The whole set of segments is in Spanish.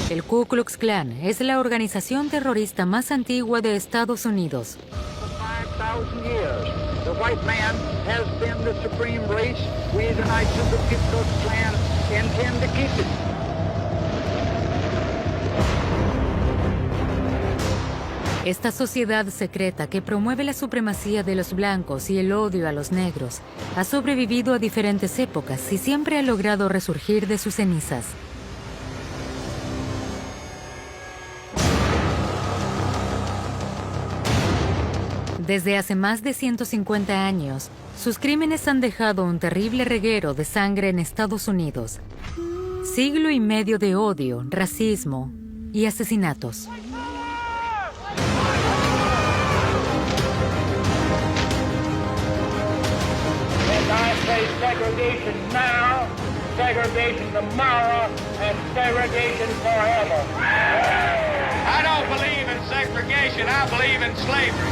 El Ku Klux Klan es la organización terrorista más antigua de Estados Unidos. For 5,000 years, the white man has been the supreme race. We, the Knights of the Ku Klux Klan, intend to keep it. Esta sociedad secreta que promueve la supremacía de los blancos y el odio a los negros ha sobrevivido a diferentes épocas y siempre ha logrado resurgir de sus cenizas. Desde hace más de 150 años, sus crímenes han dejado un terrible reguero de sangre en Estados Unidos. Siglo y medio de odio, racismo y asesinatos. I say segregation now, segregation tomorrow, and segregation forever. I don't believe in segregation, I believe in slavery.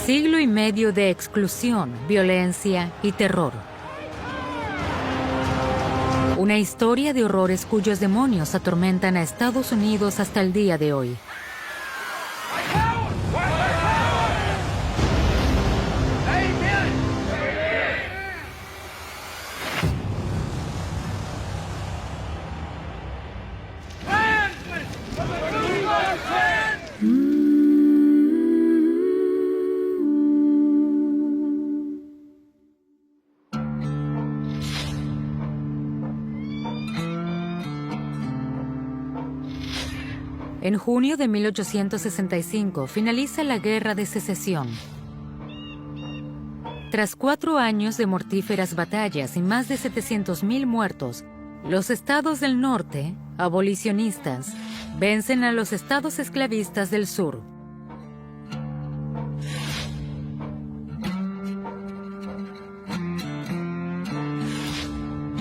Siglo y medio de exclusión, violencia y terror. Una historia de horrores cuyos demonios atormentan a Estados Unidos hasta el día de hoy. En junio de 1865 finaliza la Guerra de Secesión. Tras 4 años de mortíferas batallas y más de 700,000 muertos, los estados del norte, abolicionistas, vencen a los estados esclavistas del sur.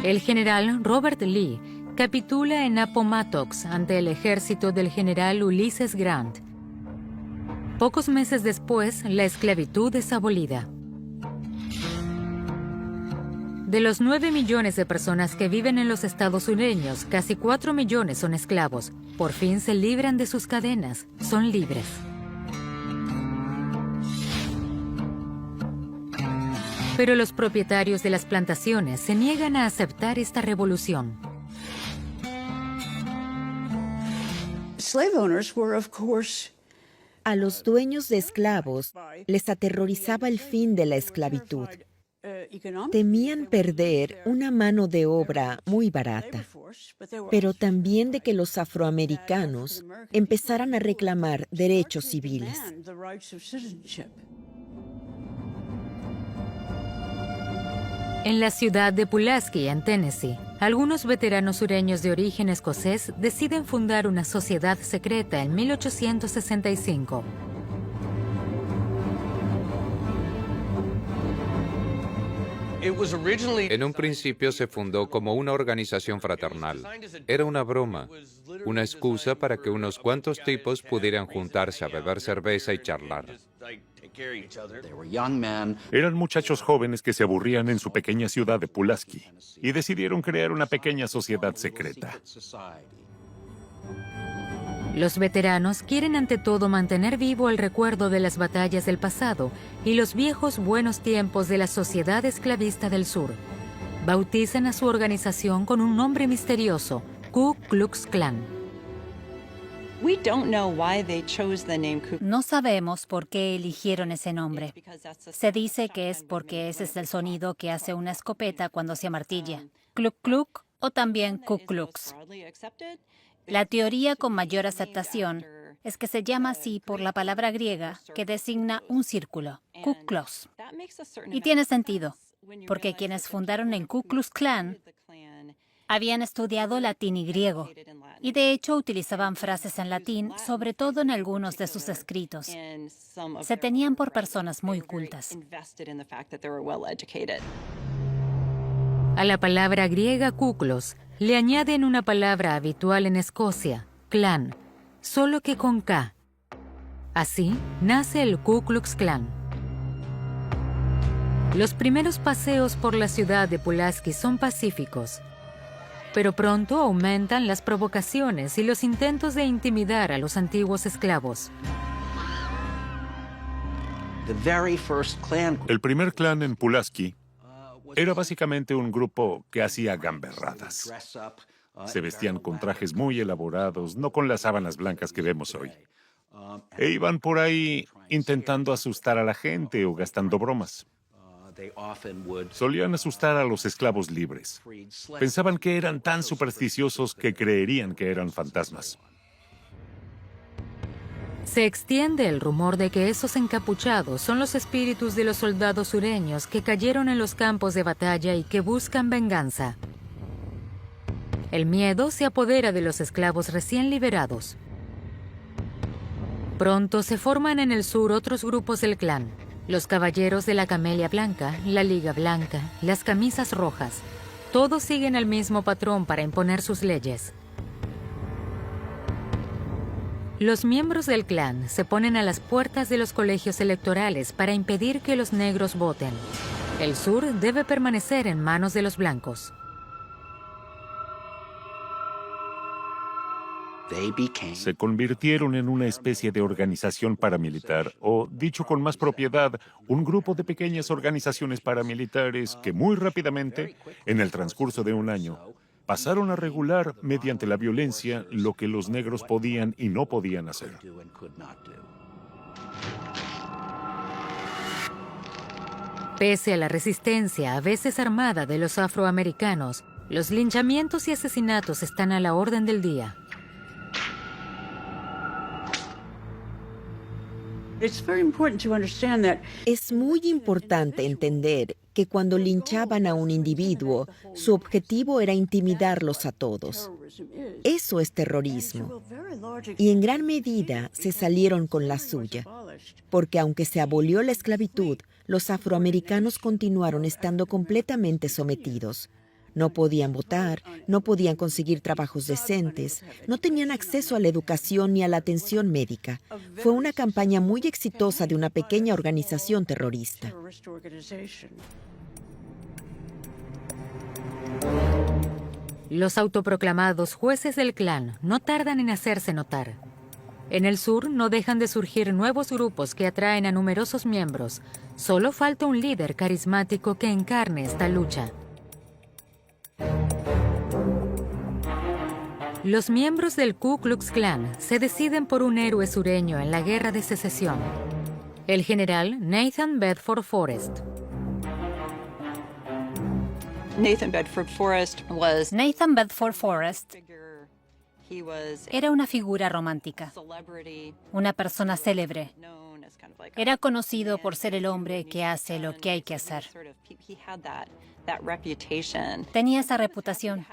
El general Robert Lee capitula en Appomattox ante el ejército del general Ulysses Grant. Pocos meses después, la esclavitud es abolida. De los 9 millones de personas que viven en los estados sureños, casi 4 millones son esclavos. Por fin se libran de sus cadenas, son libres. Pero los propietarios de las plantaciones se niegan a aceptar esta revolución. A los dueños de esclavos les aterrorizaba el fin de la esclavitud. Temían perder una mano de obra muy barata, pero también de que los afroamericanos empezaran a reclamar derechos civiles. En la ciudad de Pulaski, en Tennessee, algunos veteranos sureños de origen escocés deciden fundar una sociedad secreta en 1865. En un principio se fundó como una organización fraternal. Era una broma, una excusa para que unos cuantos tipos pudieran juntarse a beber cerveza y charlar. Eran muchachos jóvenes que se aburrían en su pequeña ciudad de Pulaski y decidieron crear una pequeña sociedad secreta. Los veteranos quieren ante todo mantener vivo el recuerdo de las batallas del pasado y los viejos buenos tiempos de la sociedad esclavista del sur. Bautizan a su organización con un nombre misterioso, Ku Klux Klan. No sabemos por qué eligieron ese nombre. Se dice que es porque ese es el sonido que hace una escopeta cuando se amartilla. Kluk Kluk o también Ku Klux. La teoría con mayor aceptación es que se llama así por la palabra griega que designa un círculo, Kuklos. Y tiene sentido, porque quienes fundaron el Ku Klux Klan habían estudiado latín y griego, y de hecho utilizaban frases en latín, sobre todo en algunos de sus escritos. Se tenían por personas muy cultas. A la palabra griega kuklos le añaden una palabra habitual en Escocia, clan, solo que con K. Así nace el Ku Klux Klan. Los primeros paseos por la ciudad de Pulaski son pacíficos, pero pronto aumentan las provocaciones y los intentos de intimidar a los antiguos esclavos. El primer clan en Pulaski era básicamente un grupo que hacía gamberradas. Se vestían con trajes muy elaborados, no con las sábanas blancas que vemos hoy. E iban por ahí intentando asustar a la gente o gastando bromas. Solían asustar a los esclavos libres. Pensaban que eran tan supersticiosos que creerían que eran fantasmas. Se extiende el rumor de que esos encapuchados son los espíritus de los soldados sureños que cayeron en los campos de batalla y que buscan venganza. El miedo se apodera de los esclavos recién liberados. Pronto se forman en el sur otros grupos del clan: los caballeros de la Camelia Blanca, la Liga Blanca, las Camisas Rojas. Todos siguen el mismo patrón para imponer sus leyes. Los miembros del clan se ponen a las puertas de los colegios electorales para impedir que los negros voten. El sur debe permanecer en manos de los blancos. Se convirtieron en una especie de organización paramilitar, o, dicho con más propiedad, un grupo de pequeñas organizaciones paramilitares que muy rápidamente, en el transcurso de un año, pasaron a regular mediante la violencia lo que los negros podían y no podían hacer. Pese a la resistencia, a veces armada, de los afroamericanos, los linchamientos y asesinatos están a la orden del día. Es muy importante entender que cuando linchaban a un individuo, su objetivo era intimidarlos a todos. Eso es terrorismo. Y en gran medida se salieron con la suya, porque aunque se abolió la esclavitud, los afroamericanos continuaron estando completamente sometidos. No podían votar, no podían conseguir trabajos decentes, no tenían acceso a la educación ni a la atención médica. Fue una campaña muy exitosa de una pequeña organización terrorista. Los autoproclamados jueces del clan no tardan en hacerse notar. En el sur no dejan de surgir nuevos grupos que atraen a numerosos miembros. Solo falta un líder carismático que encarne esta lucha. Los miembros del Ku Klux Klan se deciden por un héroe sureño en la Guerra de Secesión: el general Nathan Bedford Forrest. Nathan Bedford Forrest era una figura romántica, una persona célebre. Era conocido por ser el hombre que hace lo que hay que hacer. Tenía esa reputación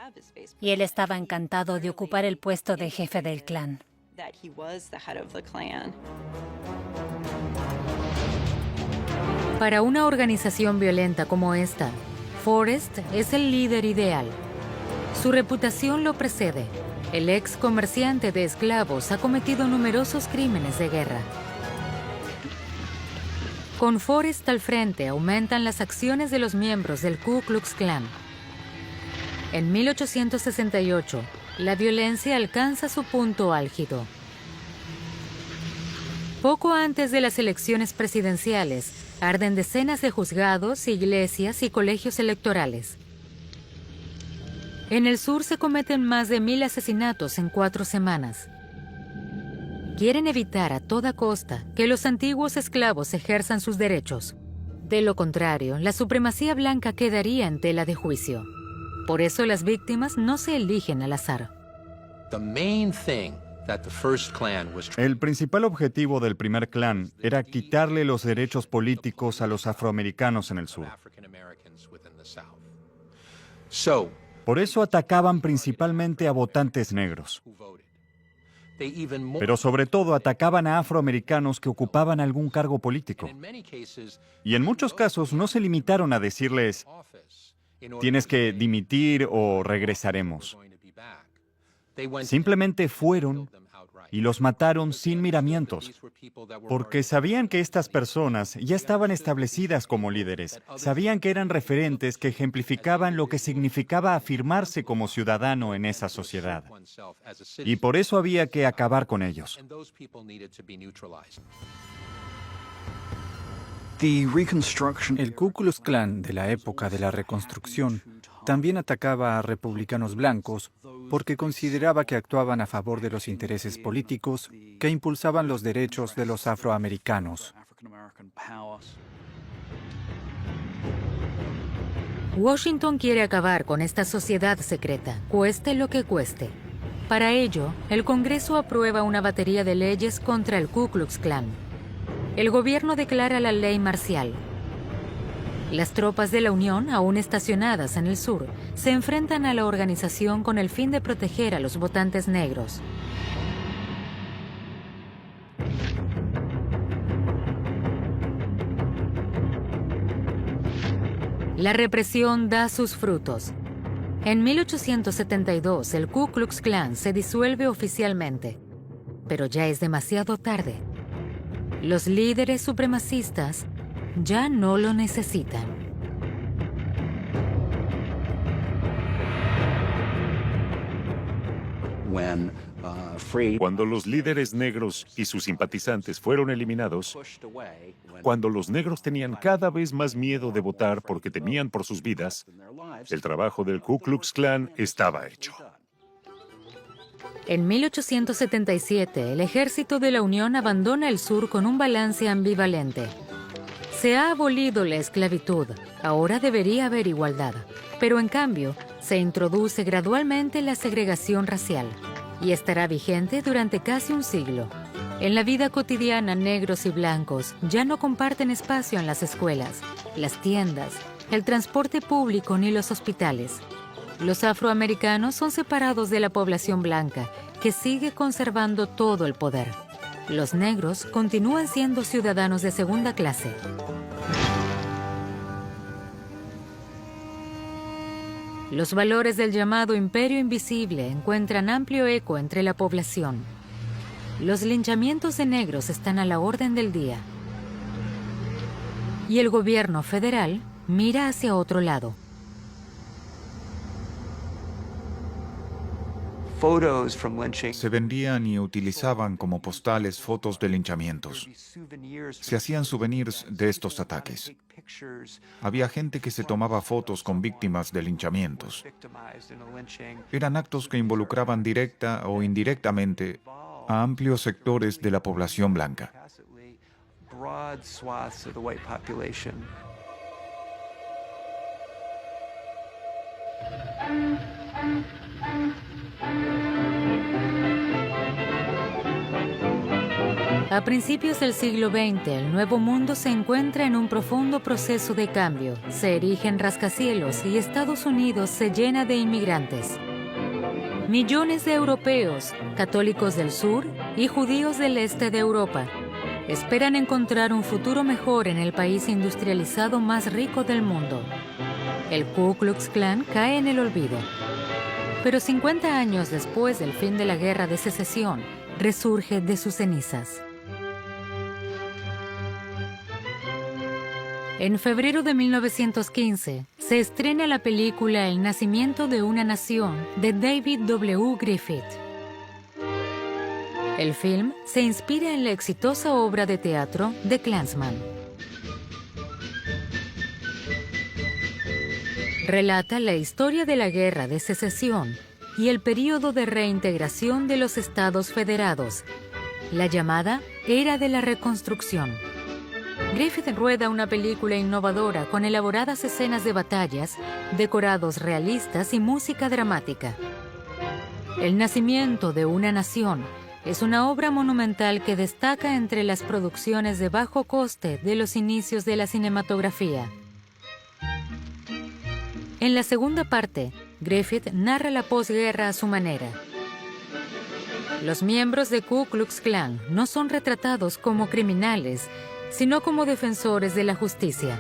y él estaba encantado de ocupar el puesto de jefe del clan. Para una organización violenta como esta, Forrest es el líder ideal. Su reputación lo precede. El ex comerciante de esclavos ha cometido numerosos crímenes de guerra. Con Forrest al frente, aumentan las acciones de los miembros del Ku Klux Klan. En 1868, la violencia alcanza su punto álgido. Poco antes de las elecciones presidenciales, arden decenas de juzgados, iglesias y colegios electorales. En el sur se cometen más de 1000 asesinatos en 4 semanas. Quieren evitar a toda costa que los antiguos esclavos ejerzan sus derechos. De lo contrario, la supremacía blanca quedaría en tela de juicio. Por eso las víctimas no se eligen al azar. El principal objetivo del primer clan era quitarle los derechos políticos a los afroamericanos en el sur. Por eso atacaban principalmente a votantes negros. Pero sobre todo atacaban a afroamericanos que ocupaban algún cargo político. Y en muchos casos no se limitaron a decirles: tienes que dimitir o regresaremos. Simplemente fueron y los mataron sin miramientos, porque sabían que estas personas ya estaban establecidas como líderes, sabían que eran referentes que ejemplificaban lo que significaba afirmarse como ciudadano en esa sociedad. Y por eso había que acabar con ellos. El Ku Klux Klan de la época de la Reconstrucción también atacaba a republicanos blancos porque consideraba que actuaban a favor de los intereses políticos que impulsaban los derechos de los afroamericanos. Washington quiere acabar con esta sociedad secreta, cueste lo que cueste. Para ello, el Congreso aprueba una batería de leyes contra el Ku Klux Klan. El gobierno declara la ley marcial. Las tropas de la Unión, aún estacionadas en el sur, se enfrentan a la organización con el fin de proteger a los votantes negros. La represión da sus frutos. En 1872, el Ku Klux Klan se disuelve oficialmente, pero ya es demasiado tarde. Los líderes supremacistas ya no lo necesitan. Cuando los líderes negros y sus simpatizantes fueron eliminados, cuando los negros tenían cada vez más miedo de votar porque temían por sus vidas, el trabajo del Ku Klux Klan estaba hecho. En 1877, el ejército de la Unión abandona el sur con un balance ambivalente. Se ha abolido la esclavitud, ahora debería haber igualdad, pero en cambio, se introduce gradualmente la segregación racial y estará vigente durante casi un siglo. En la vida cotidiana, negros y blancos ya no comparten espacio en las escuelas, las tiendas, el transporte público ni los hospitales. Los afroamericanos son separados de la población blanca, que sigue conservando todo el poder. Los negros continúan siendo ciudadanos de segunda clase. Los valores del llamado Imperio Invisible encuentran amplio eco entre la población. Los linchamientos de negros están a la orden del día. Y el gobierno federal mira hacia otro lado. Se vendían y utilizaban como postales fotos de linchamientos. Se hacían souvenirs de estos ataques. Había gente que se tomaba fotos con víctimas de linchamientos. Eran actos que involucraban directa o indirectamente a amplios sectores de la población blanca. A principios del siglo XX, el Nuevo Mundo se encuentra en un profundo proceso de cambio. Se erigen rascacielos y Estados Unidos se llena de inmigrantes. Millones de europeos, católicos del sur y judíos del este de Europa, esperan encontrar un futuro mejor en el país industrializado más rico del mundo. El Ku Klux Klan cae en el olvido. Pero 50 años después del fin de la Guerra de Secesión, resurge de sus cenizas. En febrero de 1915, se estrena la película El nacimiento de una nación de David W. Griffith. El film se inspira en la exitosa obra de teatro The Klansman. Relata la historia de la Guerra de Secesión y el período de reintegración de los Estados Federados, la llamada Era de la Reconstrucción. Griffith rueda una película innovadora con elaboradas escenas de batallas, decorados realistas y música dramática. El nacimiento de una nación es una obra monumental que destaca entre las producciones de bajo coste de los inicios de la cinematografía. En la segunda parte, Griffith narra la posguerra a su manera. Los miembros de Ku Klux Klan no son retratados como criminales, sino como defensores de la justicia.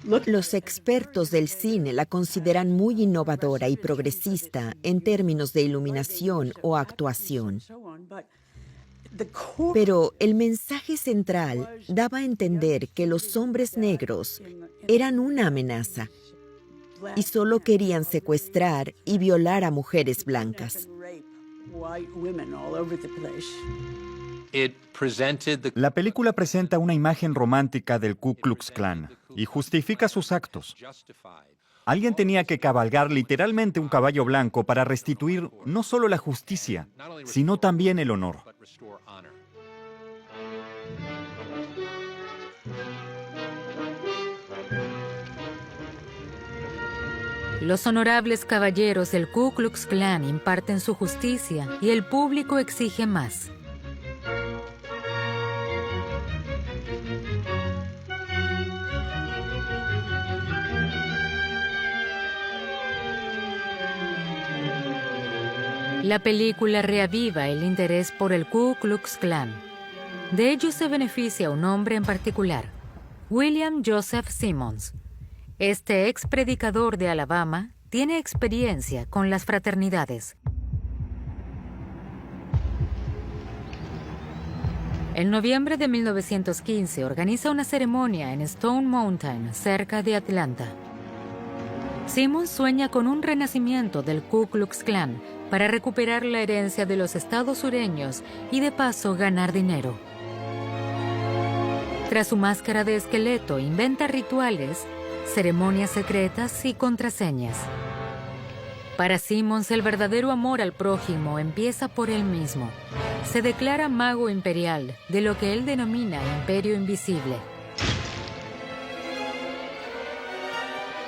Los expertos del cine la consideran muy innovadora y progresista en términos de iluminación o actuación. Pero el mensaje central daba a entender que los hombres negros eran una amenaza y solo querían secuestrar y violar a mujeres blancas. La película presenta una imagen romántica del Ku Klux Klan y justifica sus actos. Alguien tenía que cabalgar literalmente un caballo blanco para restituir no solo la justicia, sino también el honor. Los honorables caballeros del Ku Klux Klan imparten su justicia y el público exige más. La película reaviva el interés por el Ku Klux Klan. De ello se beneficia un hombre en particular, William Joseph Simmons. Este ex predicador de Alabama tiene experiencia con las fraternidades. En noviembre de 1915 organiza una ceremonia en Stone Mountain, cerca de Atlanta. Simmons sueña con un renacimiento del Ku Klux Klan para recuperar la herencia de los estados sureños y de paso ganar dinero. Tras su máscara de esqueleto, inventa rituales, ceremonias secretas y contraseñas. Para Simmons, el verdadero amor al prójimo empieza por él mismo. Se declara mago imperial de lo que él denomina Imperio Invisible.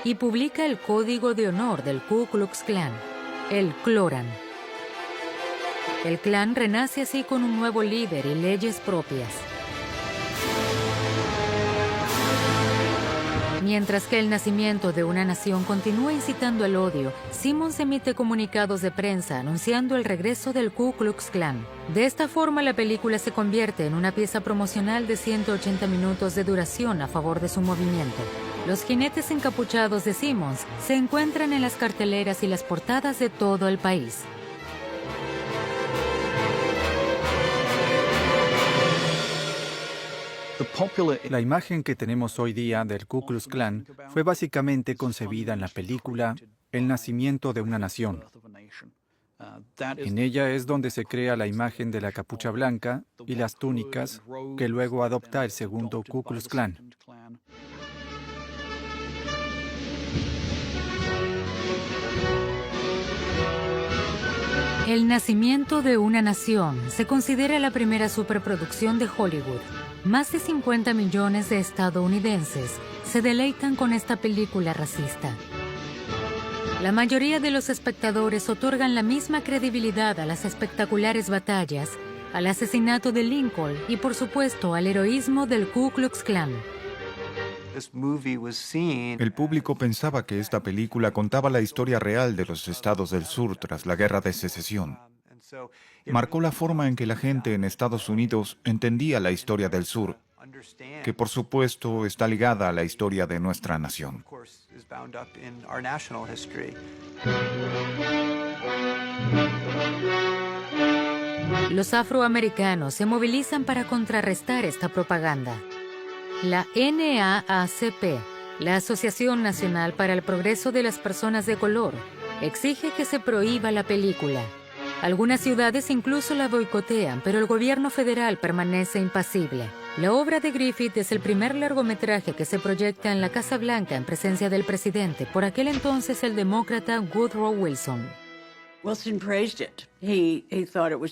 Y publica el código de honor del Ku Klux Klan, el Cloran. El clan renace así con un nuevo líder y leyes propias. Mientras que el nacimiento de una nación continúa incitando al odio, Simmons emite comunicados de prensa anunciando el regreso del Ku Klux Klan. De esta forma, la película se convierte en una pieza promocional de 180 minutos de duración a favor de su movimiento. Los jinetes encapuchados de Simmons se encuentran en las carteleras y las portadas de todo el país. La imagen que tenemos hoy día del Ku Klux Klan fue básicamente concebida en la película El nacimiento de una nación. En ella es donde se crea la imagen de la capucha blanca y las túnicas que luego adopta el segundo Ku Klux Klan. El nacimiento de una nación se considera la primera superproducción de Hollywood. Más de 50 millones de estadounidenses se deleitan con esta película racista. La mayoría de los espectadores otorgan la misma credibilidad a las espectaculares batallas, al asesinato de Lincoln y, por supuesto, al heroísmo del Ku Klux Klan. El público pensaba que esta película contaba la historia real de los estados del sur tras la Guerra de Secesión. Marcó la forma en que la gente en Estados Unidos entendía la historia del sur, que por supuesto está ligada a la historia de nuestra nación. Los afroamericanos se movilizan para contrarrestar esta propaganda. La NAACP, la Asociación Nacional para el Progreso de las Personas de Color, exige que se prohíba la película. Algunas ciudades incluso la boicotean, pero el gobierno federal permanece impasible. La obra de Griffith es el primer largometraje que se proyecta en la Casa Blanca en presencia del presidente, por aquel entonces el demócrata Woodrow Wilson.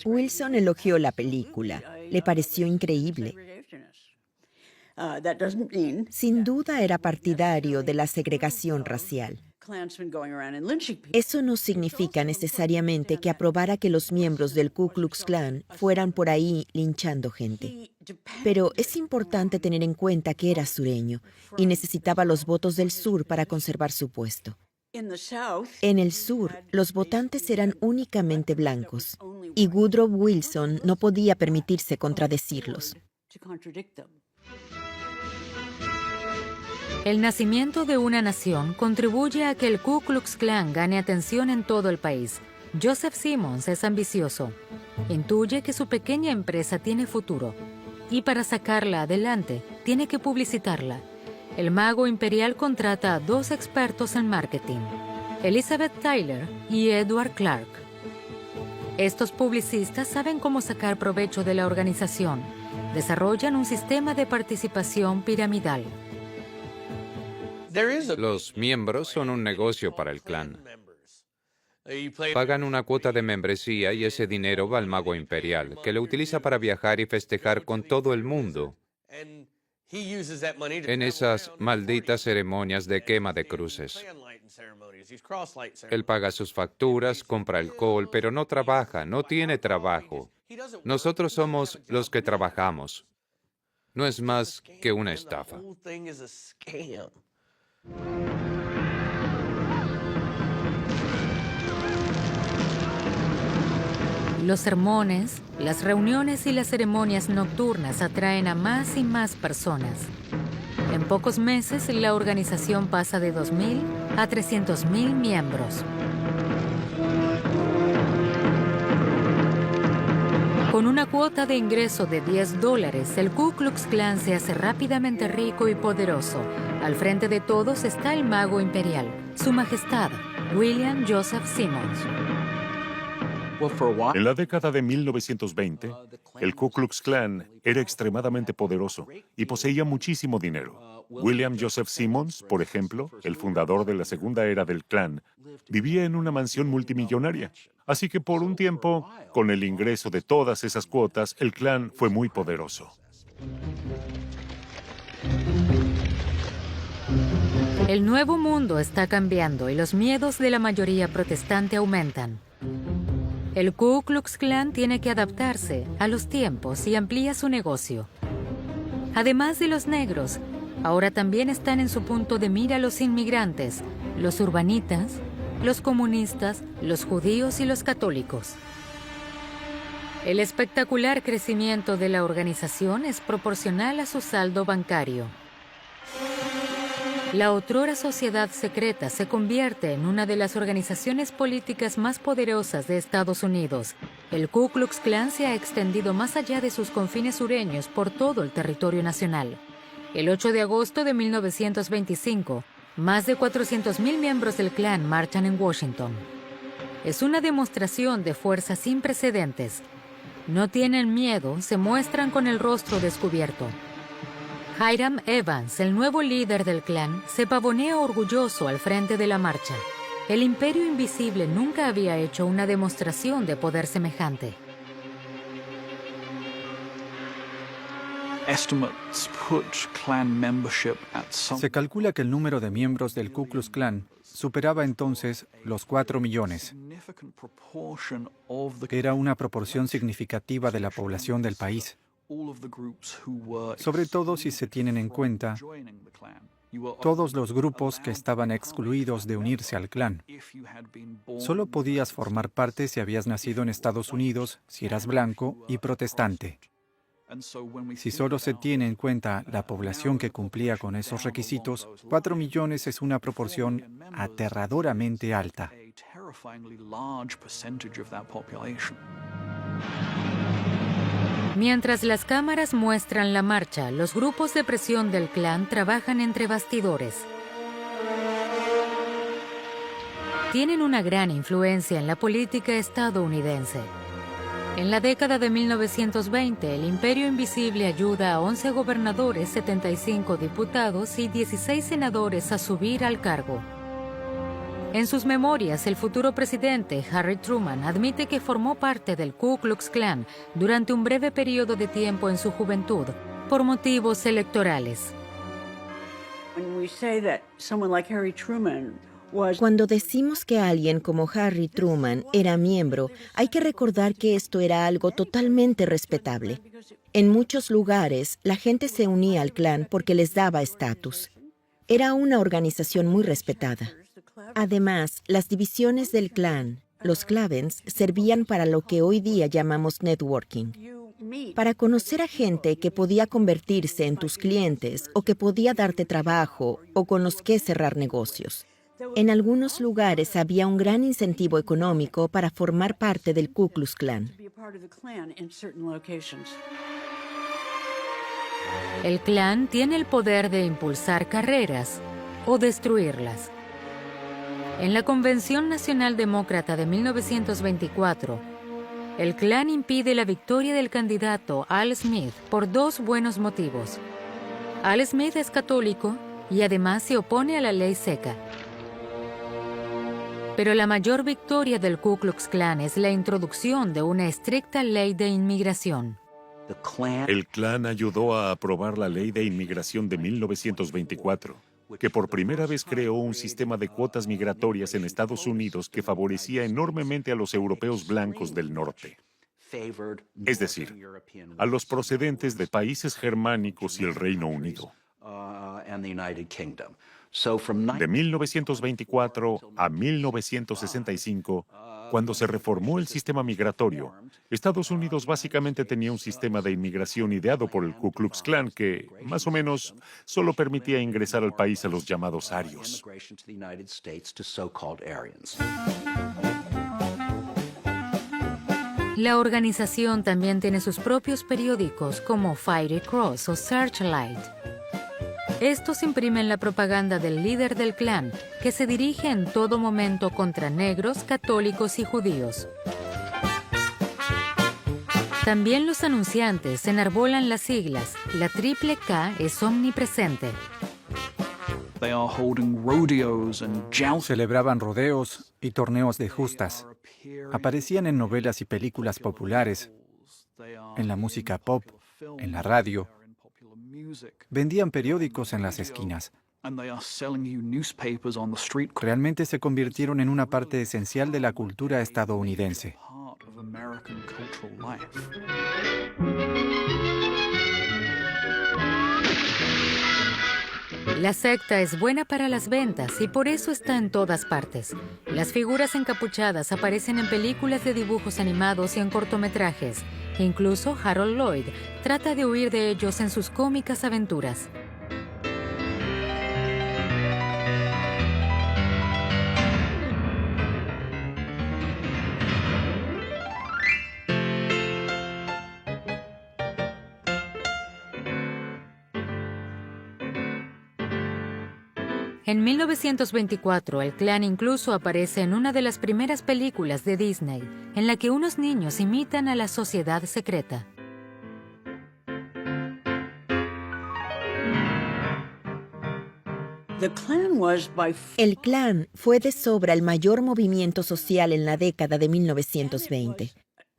Wilson elogió la película. Le pareció increíble. Sin duda era partidario de la segregación racial. Eso no significa necesariamente que aprobara que los miembros del Ku Klux Klan fueran por ahí linchando gente. Pero es importante tener en cuenta que era sureño y necesitaba los votos del sur para conservar su puesto. En el sur, los votantes eran únicamente blancos y Woodrow Wilson no podía permitirse contradecirlos. El nacimiento de una nación contribuye a que el Ku Klux Klan gane atención en todo el país. Joseph Simmons es ambicioso. Intuye que su pequeña empresa tiene futuro y para sacarla adelante tiene que publicitarla. El mago imperial contrata a 2 expertos en marketing, Elizabeth Tyler y Edward Clark. Estos publicistas saben cómo sacar provecho de la organización. Desarrollan un sistema de participación piramidal. Los miembros son un negocio para el clan. Pagan una cuota de membresía y ese dinero va al mago imperial, que lo utiliza para viajar y festejar con todo el mundo en esas malditas ceremonias de quema de cruces. Él paga sus facturas, compra alcohol, pero no trabaja, no tiene trabajo. Nosotros somos los que trabajamos. No es más que una estafa. Los sermones, las reuniones y las ceremonias nocturnas atraen a más y más personas. En pocos meses, la organización pasa de 2.000 a 300.000 miembros. Con una cuota de ingreso de $10, el Ku Klux Klan se hace rápidamente rico y poderoso. Al frente de todos está el mago imperial, Su Majestad, William Joseph Simmons. En la década de 1920, el Ku Klux Klan era extremadamente poderoso y poseía muchísimo dinero. William Joseph Simmons, por ejemplo, el fundador de la segunda era del Klan, vivía en una mansión multimillonaria. Así que por un tiempo, con el ingreso de todas esas cuotas, el Klan fue muy poderoso. El nuevo mundo está cambiando y los miedos de la mayoría protestante aumentan. El Ku Klux Klan tiene que adaptarse a los tiempos y amplía su negocio. Además de los negros, ahora también están en su punto de mira los inmigrantes, los urbanitas, los comunistas, los judíos y los católicos. El espectacular crecimiento de la organización es proporcional a su saldo bancario. La otrora sociedad secreta se convierte en una de las organizaciones políticas más poderosas de Estados Unidos. El Ku Klux Klan se ha extendido más allá de sus confines sureños por todo el territorio nacional. El 8 de agosto de 1925, más de 400.000 miembros del Klan marchan en Washington. Es una demostración de fuerza sin precedentes. No tienen miedo, se muestran con el rostro descubierto. Hiram Evans, el nuevo líder del Klan, se pavonea orgulloso al frente de la marcha. El Imperio Invisible nunca había hecho una demostración de poder semejante. Se calcula que el número de miembros del Ku Klux Klan superaba entonces los 4 millones. Era una proporción significativa de la población del país. Sobre todo si se tienen en cuenta todos los grupos que estaban excluidos de unirse al Klan. Solo podías formar parte si habías nacido en Estados Unidos, si eras blanco y protestante. Si solo se tiene en cuenta la población que cumplía con esos requisitos, 4 millones es una proporción aterradoramente alta. Mientras las cámaras muestran la marcha, los grupos de presión del Klan trabajan entre bastidores. Tienen una gran influencia en la política estadounidense. En la década de 1920, el Imperio Invisible ayuda a 11 gobernadores, 75 diputados y 16 senadores a subir al cargo. En sus memorias, el futuro presidente, Harry Truman, admite que formó parte del Ku Klux Klan durante un breve periodo de tiempo en su juventud, por motivos electorales. Cuando decimos que alguien como Harry Truman era miembro, hay que recordar que esto era algo totalmente respetable. En muchos lugares, la gente se unía al Klan porque les daba estatus. Era una organización muy respetada. Además, las divisiones del Klan, los Clavens, servían para lo que hoy día llamamos networking. para conocer a gente que podía convertirse en tus clientes o que podía darte trabajo o con los que cerrar negocios. En algunos lugares había un gran incentivo económico para formar parte del Ku Klux Klan. El Klan tiene el poder de impulsar carreras o destruirlas. En la Convención Nacional Demócrata de 1924, el Klan impide la victoria del candidato Al Smith por dos buenos motivos. Al Smith es católico y además se opone a la ley seca. Pero la mayor victoria del Ku Klux Klan es la introducción de una estricta ley de inmigración. El Klan ayudó a aprobar la Ley de Inmigración de 1924, que por primera vez creó un sistema de cuotas migratorias en Estados Unidos que favorecía enormemente a los europeos blancos del norte. Es decir, a los procedentes de países germánicos y el Reino Unido. De 1924 a 1965, cuando se reformó el sistema migratorio, Estados Unidos básicamente tenía un sistema de inmigración ideado por el Ku Klux Klan que, más o menos, solo permitía ingresar al país a los llamados arios. La organización también tiene sus propios periódicos como Fiery Cross o Searchlight. Estos imprimen la propaganda del líder del Klan, que se dirige en todo momento contra negros, católicos y judíos. También los anunciantes enarbolan las siglas. La triple K es omnipresente. Celebraban rodeos y torneos de justas. Aparecían en novelas y películas populares, en la música pop, en la radio. Vendían periódicos en las esquinas. Realmente se convirtieron en una parte esencial de la cultura estadounidense. La secta es buena para las ventas y por eso está en todas partes. Las figuras encapuchadas aparecen en películas de dibujos animados y en cortometrajes. Incluso Harold Lloyd trata de huir de ellos en sus cómicas aventuras. En 1924, el Klan incluso aparece en una de las primeras películas de Disney, en la que unos niños imitan a la sociedad secreta. El Klan fue de sobra el mayor movimiento social en la década de 1920.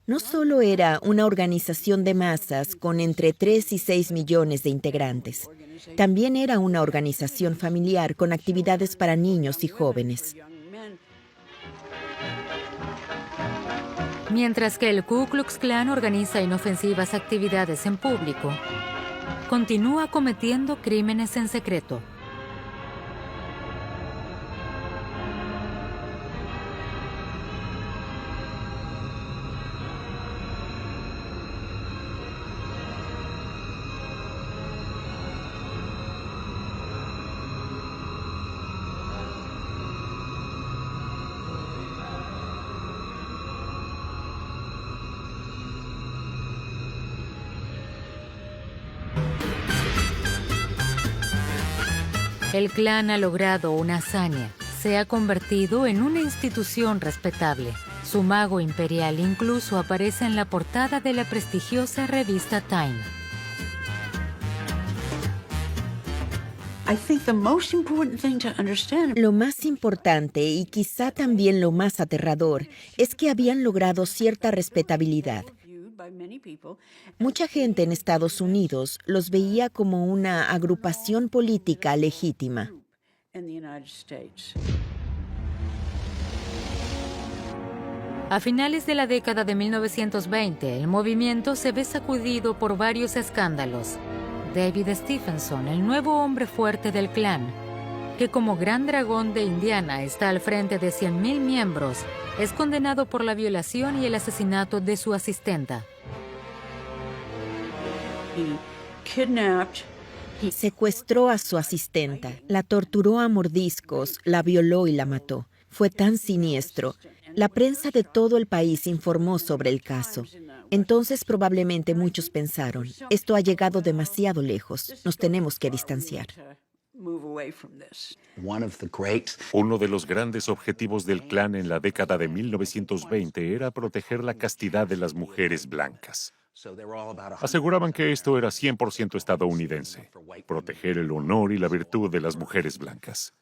No solo era una organización de masas con entre 3 y 6 millones de integrantes, también era una organización familiar con actividades para niños y jóvenes. Mientras que el Ku Klux Klan organiza inofensivas actividades en público, continúa cometiendo crímenes en secreto. El Klan ha logrado una hazaña. Se ha convertido en una institución respetable. Su mago imperial incluso aparece en la portada de la prestigiosa revista Time. Lo más importante y quizá también lo más aterrador es que habían logrado cierta respetabilidad. Mucha gente en Estados Unidos los veía como una agrupación política legítima. A finales de la década de 1920, el movimiento se ve sacudido por varios escándalos. David Stephenson, el nuevo hombre fuerte del Klan, que como gran dragón de Indiana está al frente de 100,000 miembros, es condenado por la violación y el asesinato de su asistenta. Secuestró a su asistenta, la torturó a mordiscos, la violó y la mató. Fue tan siniestro. La prensa de todo el país informó sobre el caso. Entonces probablemente muchos pensaron, esto ha llegado demasiado lejos, nos tenemos que distanciar. Uno de los grandes objetivos del Klan en la década de 1920 era proteger la castidad de las mujeres blancas. Aseguraban que esto era 100% estadounidense, proteger el honor y la virtud de las mujeres blancas.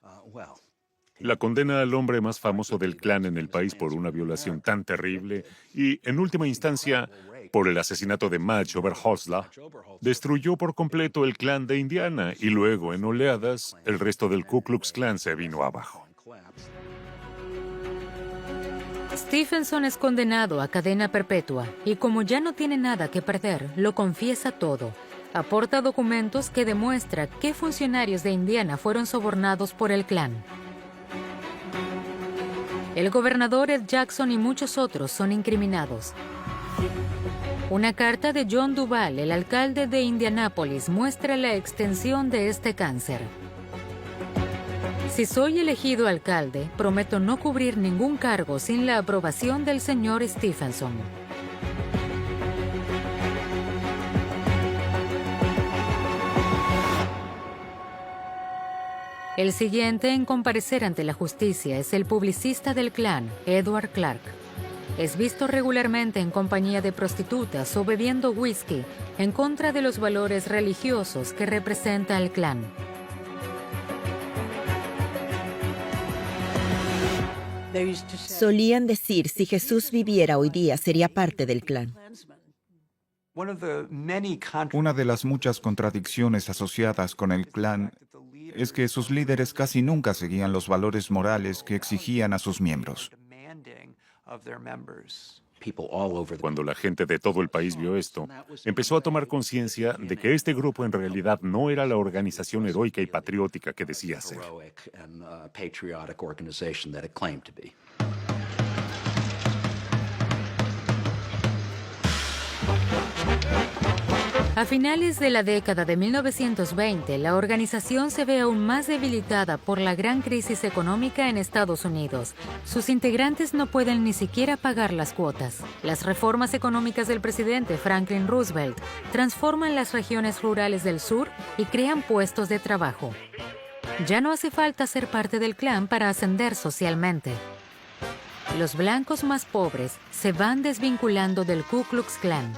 La condena al hombre más famoso del Klan en el país por una violación tan terrible y, en última instancia, por el asesinato de Madge Oberholzer, destruyó por completo el Klan de Indiana y luego, en oleadas, el resto del Ku Klux Klan se vino abajo. Stephenson es condenado a cadena perpetua y como ya no tiene nada que perder, lo confiesa todo. Aporta documentos que demuestran qué funcionarios de Indiana fueron sobornados por el Klan. El gobernador Ed Jackson y muchos otros son incriminados. Una carta de John Duval, el alcalde de Indianápolis, muestra la extensión de este cáncer. Si soy elegido alcalde, prometo no cubrir ningún cargo sin la aprobación del señor Stephenson. El siguiente en comparecer ante la justicia es el publicista del Klan, Edward Clark. Es visto regularmente en compañía de prostitutas o bebiendo whisky en contra de los valores religiosos que representa el Klan. Solían decir, si Jesús viviera hoy día, sería parte del Klan. Una de las muchas contradicciones asociadas con el Klan es que sus líderes casi nunca seguían los valores morales que exigían a sus miembros. Cuando la gente de todo el país vio esto, empezó a tomar conciencia de que este grupo en realidad no era la organización heroica y patriótica que decía ser. A finales de la década de 1920, la organización se ve aún más debilitada por la gran crisis económica en Estados Unidos. Sus integrantes no pueden ni siquiera pagar las cuotas. Las reformas económicas del presidente Franklin Roosevelt transforman las regiones rurales del sur y crean puestos de trabajo. Ya no hace falta ser parte del Klan para ascender socialmente. Los blancos más pobres se van desvinculando del Ku Klux Klan.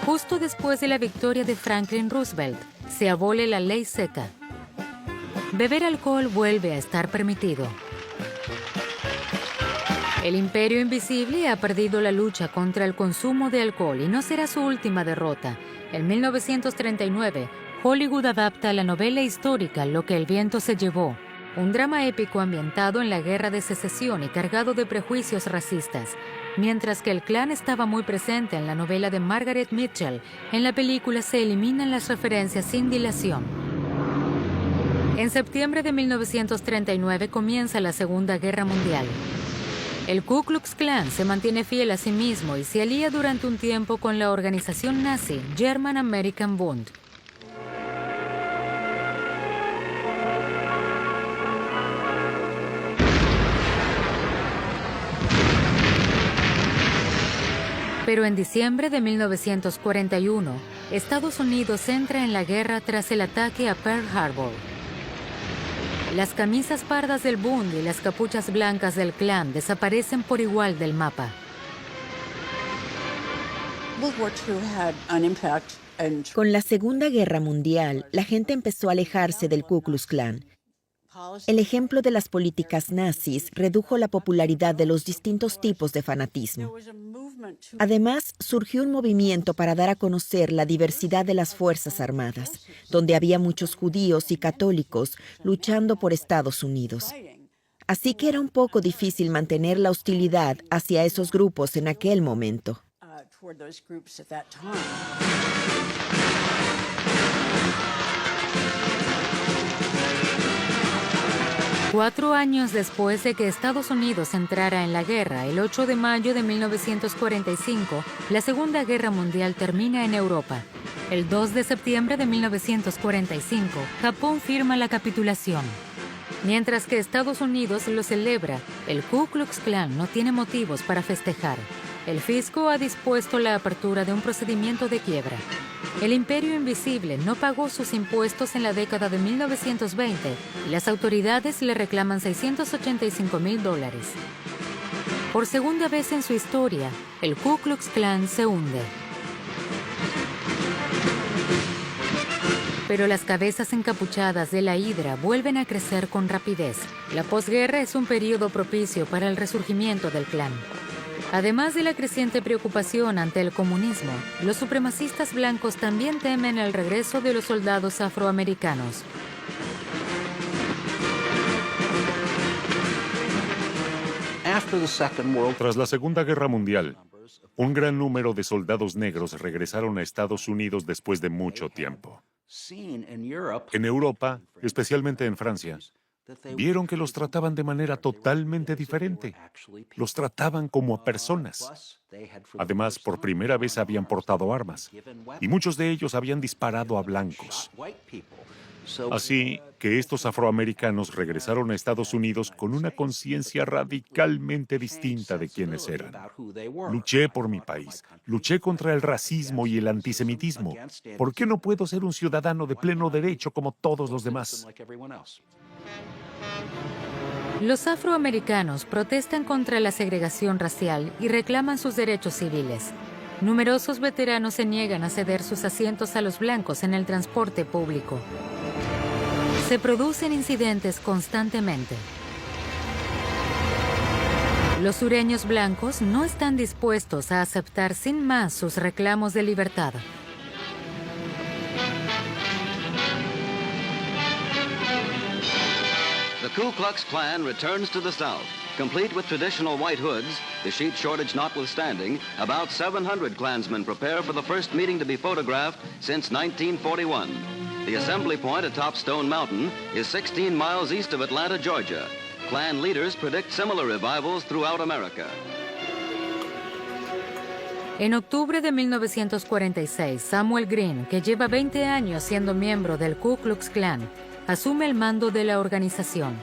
Justo después de la victoria de Franklin Roosevelt, se abole la ley seca. Beber alcohol vuelve a estar permitido. El Imperio Invisible ha perdido la lucha contra el consumo de alcohol y no será su última derrota. En 1939, Hollywood adapta la novela histórica Lo que el viento se llevó, un drama épico ambientado en la Guerra de Secesión y cargado de prejuicios racistas. Mientras que el Klan estaba muy presente en la novela de Margaret Mitchell, en la película se eliminan las referencias sin dilación. En septiembre de 1939 comienza la Segunda Guerra Mundial. El Ku Klux Klan se mantiene fiel a sí mismo y se alía durante un tiempo con la organización nazi German American Bund. Pero en diciembre de 1941, Estados Unidos entra en la guerra tras el ataque a Pearl Harbor. Las camisas pardas del Bund y las capuchas blancas del Klan desaparecen por igual del mapa. Con la Segunda Guerra Mundial, la gente empezó a alejarse del Ku Klux Klan. El ejemplo de las políticas nazis redujo la popularidad de los distintos tipos de fanatismo. Además, surgió un movimiento para dar a conocer la diversidad de las Fuerzas Armadas, donde había muchos judíos y católicos luchando por Estados Unidos. Así que era un poco difícil mantener la hostilidad hacia esos grupos en aquel momento. 4 años después de que Estados Unidos entrara en la guerra, el 8 de mayo de 1945, la Segunda Guerra Mundial termina en Europa. El 2 de septiembre de 1945, Japón firma la capitulación. Mientras que Estados Unidos lo celebra, el Ku Klux Klan no tiene motivos para festejar. El fisco ha dispuesto la apertura de un procedimiento de quiebra. El Imperio Invisible no pagó sus impuestos en la década de 1920 y las autoridades le reclaman $685,000. Por segunda vez en su historia, el Ku Klux Klan se hunde. Pero las cabezas encapuchadas de la Hidra vuelven a crecer con rapidez. La posguerra es un periodo propicio para el resurgimiento del Klan. Además de la creciente preocupación ante el comunismo, los supremacistas blancos también temen el regreso de los soldados afroamericanos. Tras la Segunda Guerra Mundial, un gran número de soldados negros regresaron a Estados Unidos después de mucho tiempo. En Europa, especialmente en Francia, vieron que los trataban de manera totalmente diferente. Los trataban como a personas. Además, por primera vez habían portado armas, y muchos de ellos habían disparado a blancos. Así que estos afroamericanos regresaron a Estados Unidos con una conciencia radicalmente distinta de quienes eran. Luché por mi país, luché contra el racismo y el antisemitismo. ¿Por qué no puedo ser un ciudadano de pleno derecho como todos los demás? Los afroamericanos protestan contra la segregación racial y reclaman sus derechos civiles. Numerosos veteranos se niegan a ceder sus asientos a los blancos en el transporte público. Se producen incidentes constantemente. Los sureños blancos no están dispuestos a aceptar sin más sus reclamos de libertad. The Ku Klux Klan returns to the South, complete with traditional white hoods, the sheet shortage notwithstanding. About 700 Klansmen prepare for the first meeting to be photographed since 1941. The assembly point atop Stone Mountain is 16 miles east of Atlanta, Georgia. Klan leaders predict similar revivals throughout America. En octubre de 1946, Samuel Green, que lleva 20 años siendo miembro del Ku Klux Klan, asume el mando de la organización.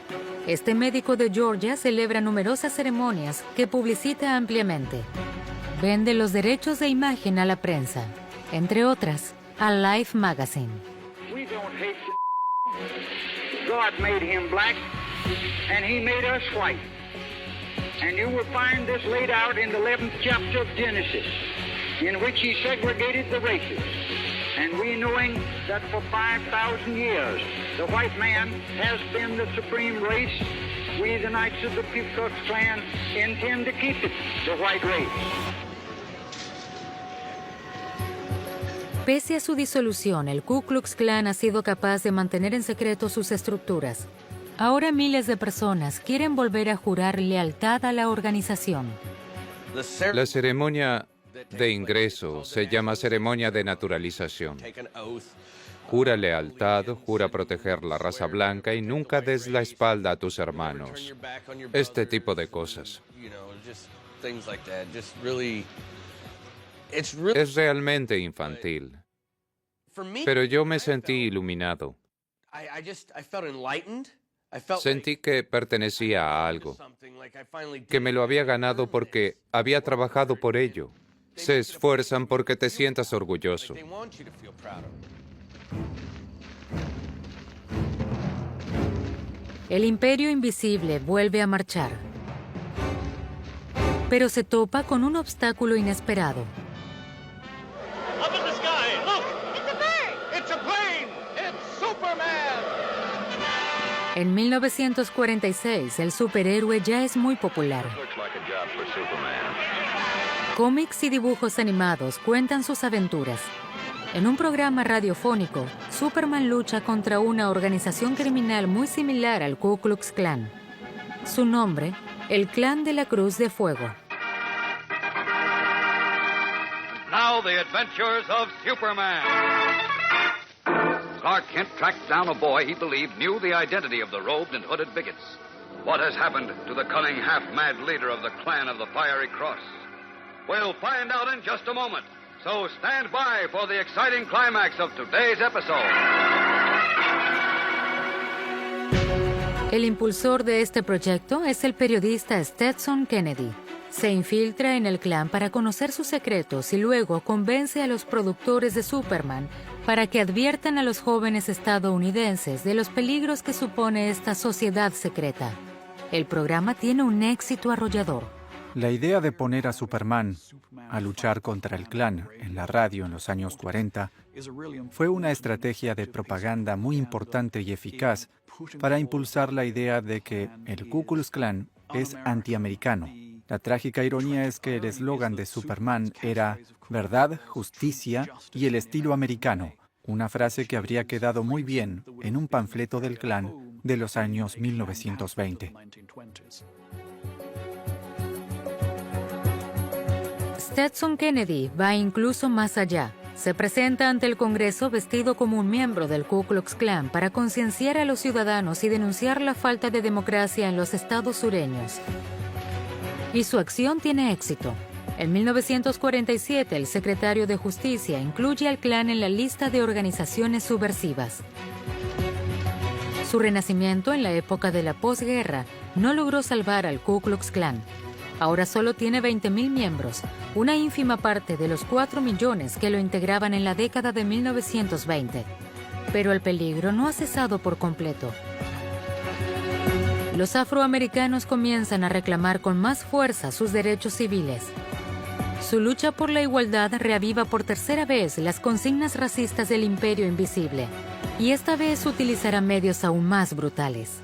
Este médico de Georgia celebra numerosas ceremonias que publicita ampliamente. Vende los derechos de imagen a la prensa, entre otras, a Life Magazine. We don't hate God made him black, and he made us white. And you will find this laid out in the 11th chapter of Genesis, in which he segregated the races. And we knowing that for 5,000 years, the white man has been the supreme race, we the Knights of the Ku Klux Klan intend to keep it the white race. Pese a su disolución, el Ku Klux Klan ha sido capaz de mantener en secreto sus estructuras. Ahora miles de personas quieren volver a jurar lealtad a la organización. La ceremonia de ingreso se llama ceremonia de naturalización. Jura lealtad, jura proteger la raza blanca y nunca des la espalda a tus hermanos. Este tipo de cosas. Es realmente infantil. Pero yo me sentí iluminado. Sentí que pertenecía a algo, que me lo había ganado porque había trabajado por ello. Se esfuerzan porque te sientas orgulloso. El Imperio Invisible vuelve a marchar, pero se topa con un obstáculo inesperado. Up in the sky, look! It's a bird! It's a plane! It's Superman! En 1946, el superhéroe ya es muy popular. Cómics y dibujos animados cuentan sus aventuras. En un programa radiofónico, Superman lucha contra una organización criminal muy similar al Ku Klux Klan. Su nombre, el Clan de la Cruz de Fuego. Now the adventures of Superman. Clark Kent tracked down a boy he believed knew the identity of the robed and hooded bigots. What has happened to the cunning half-mad leader of the Clan of the Fiery Cross? We'll find out in just a moment So stand by for the exciting climax of today's episode. El impulsor de este proyecto es el periodista Stetson Kennedy. Se infiltra en el Klan para conocer sus secretos y luego convence a los productores de Superman para que adviertan a los jóvenes estadounidenses de los peligros que supone esta sociedad secreta. El programa tiene un éxito arrollador. La idea de poner a Superman a luchar contra el Klan en la radio en los años 40 fue una estrategia de propaganda muy importante y eficaz para impulsar la idea de que el Ku Klux Klan es antiamericano. La trágica ironía es que el eslogan de Superman era verdad, justicia y el estilo americano, una frase que habría quedado muy bien en un panfleto del Klan de los años 1920. Stetson Kennedy va incluso más allá. Se presenta ante el Congreso vestido como un miembro del Ku Klux Klan para concienciar a los ciudadanos y denunciar la falta de democracia en los estados sureños. Y su acción tiene éxito. En 1947, el secretario de Justicia incluye al Klan en la lista de organizaciones subversivas. Su renacimiento en la época de la posguerra no logró salvar al Ku Klux Klan. Ahora solo tiene 20,000 miembros, una ínfima parte de los 4 millones que lo integraban en la década de 1920. Pero el peligro no ha cesado por completo. Los afroamericanos comienzan a reclamar con más fuerza sus derechos civiles. Su lucha por la igualdad reaviva por tercera vez las consignas racistas del Imperio Invisible, y esta vez utilizará medios aún más brutales.